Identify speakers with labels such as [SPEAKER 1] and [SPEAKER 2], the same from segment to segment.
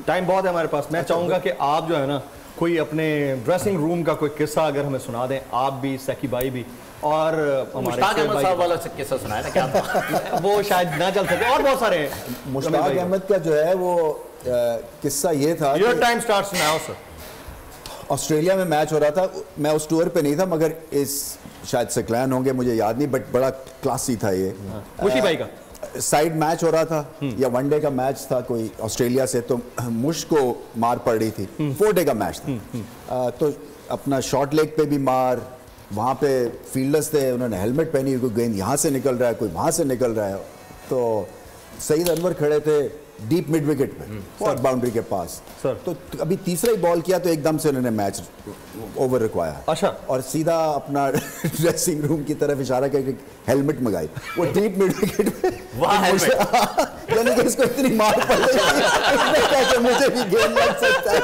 [SPEAKER 1] Time बहुत है हमारे पास। मैं चाहूंगा कि आप जो है ना कोई अपने ड्रेसिंग रूम का कोई किस्सा अगर हमें सुना दें, आप भी, सैकी भाई भी, और हमारे
[SPEAKER 2] साहब वाला किस्सा सुनाया ना क्या
[SPEAKER 1] वो शायद ना चल सके, और बहुत सारे हैं।
[SPEAKER 3] मुश्ताक अहमद का जो है वो किस्सा ये था,
[SPEAKER 1] your time starts now sir.
[SPEAKER 3] Australia में मैच हो रहा था, मैं उस टूर पे नहीं था, मगर इस शायद सिक्लान होंगे, मुझे याद नहीं, बट बड़ा क्लासी था ये।
[SPEAKER 1] मुशी भाई का
[SPEAKER 3] साइड मैच हो रहा था या वनडे का मैच था कोई ऑस्ट्रेलिया से, तो मुश को मार पड़ रही थी। 4 डे का मैच था, तो अपना शॉर्ट लेग पे भी मार, वहाँ पे फील्डर्स थे, उन्होंने हेलमेट पहनी, कोई गेंद यहाँ से निकल रहा है, कोई वहाँ से निकल रहा है। तो सईद अनवर खड़े थे डीप मिड विकेट पे और बाउंड्री के पास
[SPEAKER 1] सर।
[SPEAKER 3] तो अभी तीसरा ही बॉल किया तो एकदम से उन्होंने मैच ओवर रुकवाया।
[SPEAKER 1] अच्छा।
[SPEAKER 3] और सीधा अपना ड्रेसिंग रूम की तरफ इशारा करके हेलमेट मंगाई, वो डीप मिड विकेट पे। यानी कि इसको इतनी मार पड़ रही मुझे भी गेंद लग सकता है।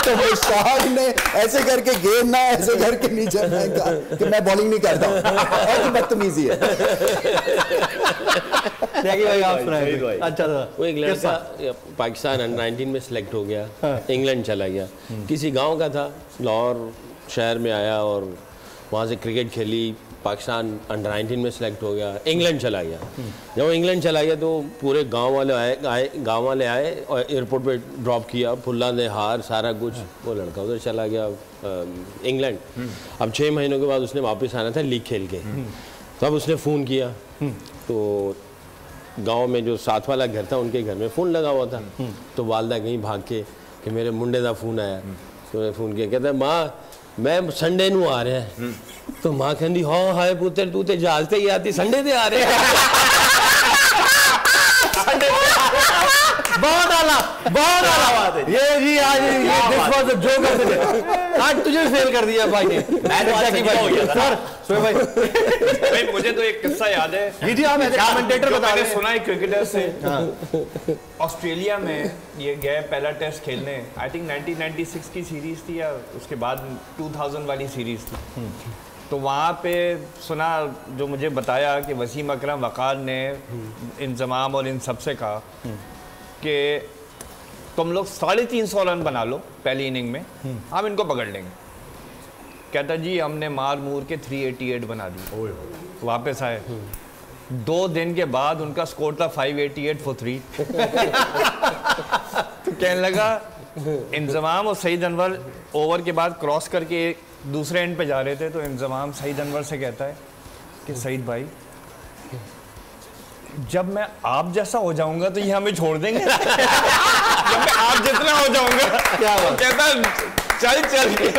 [SPEAKER 3] तो मुश्ताक ने ऐसे करके गेंद ना ऐसे करके नीचे फेंका कि मैं बॉलिंग नहीं करता हूँ, और बदतमीजी है।
[SPEAKER 1] भाई आप सुनाइए। अच्छा था,
[SPEAKER 4] वो एक लड़का पाकिस्तान अंडर 19 में सिलेक्ट हो गया, इंग्लैंड चला गया, किसी गांव का था, लाहौर शहर में आया और वहाँ से क्रिकेट खेली, पाकिस्तान अंडर 19 में सिलेक्ट हो गया, इंग्लैंड चला गया। जब वो इंग्लैंड चला गया तो पूरे गांव वाले आए और एयरपोर्ट पे ड्रॉप किया, फुल्ला ने हार सारा कुछ। वो लड़का उधर चला गया इंग्लैंड। अब 6 महीनों के बाद उसने वापस आना था लीग खेल के। तब उसने फ़ोन किया तो गांव में जो साथ वाला घर था उनके घर में फ़ोन लगा हुआ था। तो वालदा कहीं भाग के कि मेरे मुंडे का फ़ोन आया। तो मैंने फ़ोन किया, कहता है माँ मैं संडे नू आ रहा है। तो माँ कहती हाँ हाय पुत्र तू तो जहाज ते ही आती, संडे ते आ रहे
[SPEAKER 1] बहुत आला, बहुत आला। ये जी आज आज तुझे फेल कर दिया भाई ने। सर
[SPEAKER 5] भाई मुझे तो एक किस्सा याद है।
[SPEAKER 1] जी आप कमेंटेटर बता रहे हैं।
[SPEAKER 5] सुना है क्रिकेटर से, ऑस्ट्रेलिया में ये गए पहला टेस्ट खेलने, आई थिंक 1996 की सीरीज थी या उसके बाद 2000 वाली सीरीज थी। तो वहाँ पे सुना, जो मुझे बताया कि वसीम अकरम वक़ार ने इंजमाम और इन सब से कहा कि तुम लोग 350 रन बना लो पहली इनिंग में, हम इनको पकड़ लेंगे। कहता जी हमने मार मूर के 388 बना दी। वापस आए, 2 दिन के बाद उनका स्कोर था 588 for 3। तो कहने लगा, इंजमाम और सईद अनवर ओवर के बाद क्रॉस करके दूसरे एंड पे जा रहे थे, तो इंजमाम सईद अनवर से कहता है कि सईद भाई जब मैं आप जैसा हो जाऊंगा तो ये हमें छोड़ देंगे। जब मैं आप जितना हो जाऊंगा, क्या बात, कहता चल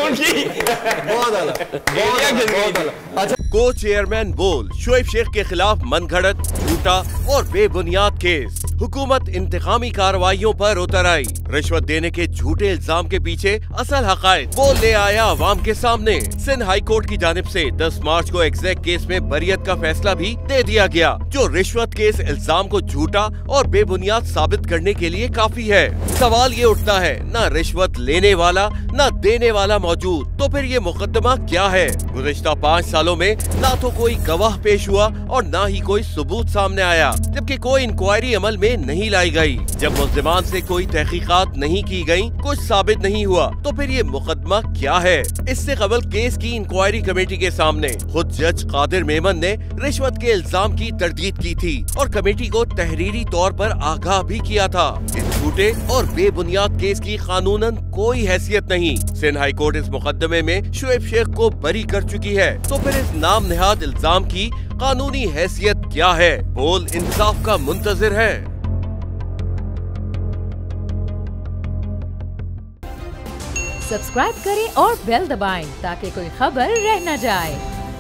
[SPEAKER 5] उनकी
[SPEAKER 1] बहुत आला, बहुत आला। अच्छा,
[SPEAKER 6] को चेयरमैन बोल शोएब शेख के खिलाफ मनगढ़ंत, झूठा और बेबुनियाद केस। हुकूमत इंतकामी कार्रवाइयों पर उतर आई। रिश्वत देने के झूठे इल्जाम के पीछे असल हकायक वो ले आया अवाम के सामने। सिंध हाई कोर्ट की जानिब से 10 मार्च को एग्जैक्ट केस में बरियत का फैसला भी दे दिया गया, जो रिश्वत के इस इल्जाम को झूठा और बेबुनियाद साबित करने के लिए काफी है। सवाल ये उठता है, न रिश्वत लेने वाला न देने वाला मौजूद, तो फिर ये मुकदमा क्या है? गुज़िश्ता 5 सालों में ना तो कोई गवाह पेश हुआ और ना ही कोई सबूत सामने आया, जबकि कोई इंक्वायरी अमल में नहीं लाई गई। जब मुल्जिमान से कोई तहकीकात नहीं की गई, कुछ साबित नहीं हुआ, तो फिर ये मुकदमा क्या है? इससे कबल केस की इंक्वायरी कमेटी के सामने खुद जज कादिर मेमन ने रिश्वत के इल्जाम की तरदीद की थी और कमेटी को तहरीरी तौर पर आगाह भी किया था। इस झूठे और बेबुनियाद केस की कानूनन कोई हैसियत नहीं। सिंध हाई कोर्ट इस मुकदमे में शोएब शेख को बरी कर चुकी है, तो फिर इस नाम नेहाद इल्जाम की कानूनी हैसियत क्या है? बोल इंसाफ का मुंतजिर है।
[SPEAKER 7] सब्सक्राइब करें और बेल दबाएं ताकि कोई खबर रह न जाए।